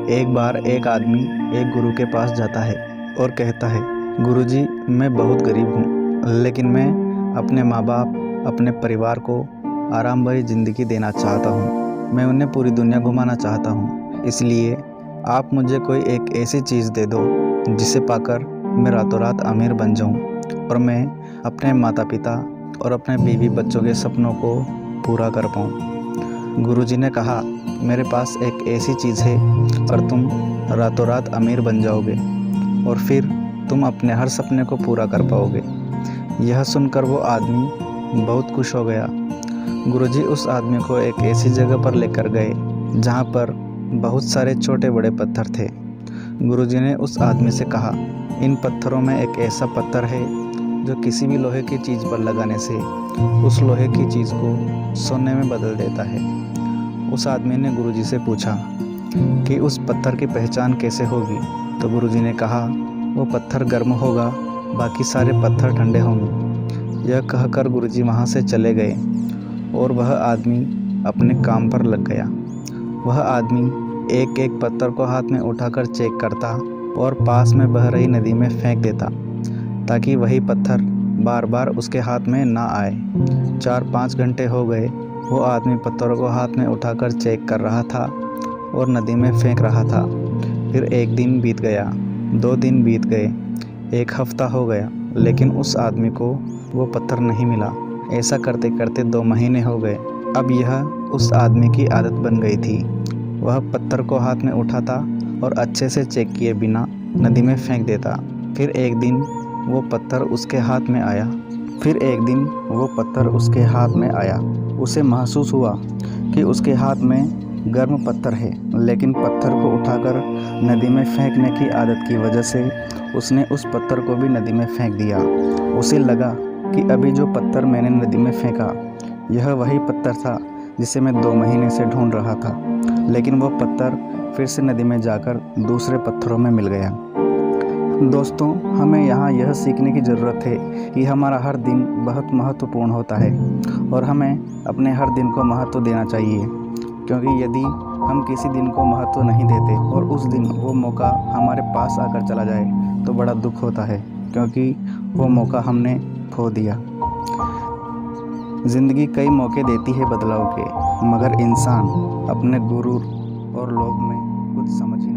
एक बार एक आदमी एक गुरु के पास जाता है और कहता है, गुरुजी, मैं बहुत गरीब हूँ, लेकिन मैं अपने माँ बाप, अपने परिवार को आराम भरी ज़िंदगी देना चाहता हूँ। मैं उन्हें पूरी दुनिया घुमाना चाहता हूँ। इसलिए आप मुझे कोई एक ऐसी चीज़ दे दो जिसे पाकर मैं रातों रात अमीर बन जाऊँ और मैं अपने माता पिता और अपने बीवी बच्चों के सपनों को पूरा कर पाऊँ। गुरुजी ने कहा, मेरे पास एक ऐसी चीज़ है पर तुम रातों रात अमीर बन जाओगे और फिर तुम अपने हर सपने को पूरा कर पाओगे। यह सुनकर वो आदमी बहुत खुश हो गया। गुरुजी उस आदमी को एक ऐसी जगह पर लेकर गए जहाँ पर बहुत सारे छोटे बड़े पत्थर थे। गुरुजी ने उस आदमी से कहा, इन पत्थरों में एक ऐसा पत्थर है जो किसी भी लोहे की चीज़ पर लगाने से उस लोहे की चीज़ को सोने में बदल देता है। उस आदमी ने गुरुजी से पूछा कि उस पत्थर की पहचान कैसे होगी? तो गुरुजी ने कहा, वो पत्थर गर्म होगा, बाकी सारे पत्थर ठंडे होंगे। यह कहकर गुरुजी वहाँ से चले गए और वह आदमी अपने काम पर लग गया। वह आदमी एक एक पत्थर को हाथ में उठाकर चेक करता और पास में बह रही नदी में फेंक देता ताकि वही पत्थर बार बार उसके हाथ में ना आए। 4-5 घंटे हो गए। वो आदमी पत्थरों को हाथ में उठाकर चेक कर रहा था और नदी में फेंक रहा था। फिर 1 दिन बीत गया, 2 दिन बीत गए, 1 हफ्ता हो गया, लेकिन उस आदमी को वो पत्थर नहीं मिला। ऐसा करते करते 2 महीने हो गए। अब यह उस आदमी की आदत बन गई थी। वह पत्थर को हाथ में उठाता और अच्छे से चेक किए बिना नदी में फेंक देता। फिर एक दिन वो पत्थर उसके हाथ में आया। उसे महसूस हुआ कि उसके हाथ में गर्म पत्थर है, लेकिन पत्थर को उठाकर नदी में फेंकने की आदत की वजह से उसने उस पत्थर को भी नदी में फेंक दिया। उसे लगा कि अभी जो पत्थर मैंने नदी में फेंका, यह वही पत्थर था जिसे मैं 2 महीने से ढूंढ रहा था, लेकिन वह पत्थर फिर से नदी में जाकर दूसरे पत्थरों में मिल गया। दोस्तों, हमें यहाँ यह सीखने की ज़रूरत है कि हमारा हर दिन बहुत महत्वपूर्ण होता है और हमें अपने हर दिन को महत्व देना चाहिए, क्योंकि यदि हम किसी दिन को महत्व नहीं देते और उस दिन वो मौका हमारे पास आकर चला जाए तो बड़ा दुख होता है, क्योंकि वो मौका हमने खो दिया। ज़िंदगी कई मौके देती है बदलाव के, मगर इंसान अपने गुरूर और लोभ में कुछ समझ ही